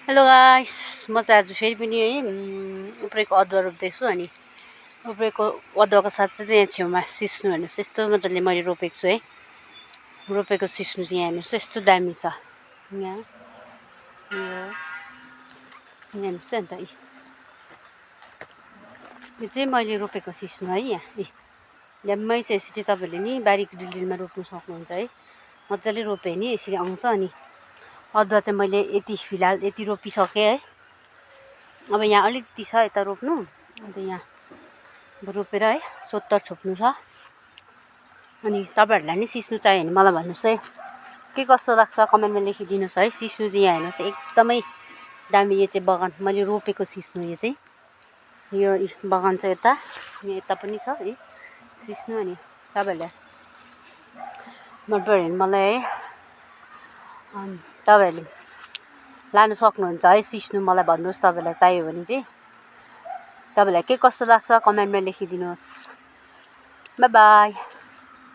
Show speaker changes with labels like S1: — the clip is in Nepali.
S1: हेलो गाइस, म चाहिँ आज फेरि पनि है उब्रेको अदुवा रोप्दैछु। अनि उब्रेको अदुवाको साथसाथै यहाँ छेउमा सिस्नु हेर्नुहोस्, यस्तो मजाले मैले रोपेको छु है। रोपेको सिस्नु चाहिँ यहाँ हेर्नुहोस्, यस्तो दामी छ। यहाँ हेर्नुहोस् है। अन्त यो चाहिँ मैले रोपेको सिस्नु है। ल्याम्मै चाहिँ यसरी तपाईँहरूले नि बारीको डिलमा रोप्नु सक्नुहुन्छ है। मजाले रोप्यो भने यसरी आउँछ। अनि अदुवा चाहिँ मैले फिलहाल यति रोपिसकेँ है। अब यहाँ अलिकति छ यता रोप्नु। अन्त यहाँ रोपेर है सोत्तर छोप्नु छ। अनि तपाईँहरूलाई नि सिस्नु चाहियो भने मलाई भन्नुहोस् है, के कस्तो लाग्छ कमेन्टमा लेखिदिनुहोस् है। सिस्नु चाहिँ यहाँ हेर्नुहोस्, एकदमै दामी। यो चाहिँ बगान मैले रोपेको सिस्नु। यो चाहिँ यो बगान चाहिँ यता पनि छ है सिस्नु। अनि तपाईँहरूलाई मन पऱ्यो भने मलाई है तपाईँहरूले लानु सक्नुहुन्छ है सिस्नु। मलाई भन्नुहोस् तपाईँलाई चाहियो भने चाहिँ। तपाईँलाई के कस्तो लाग्छ कमेन्टमा लेखिदिनुहोस्। By by.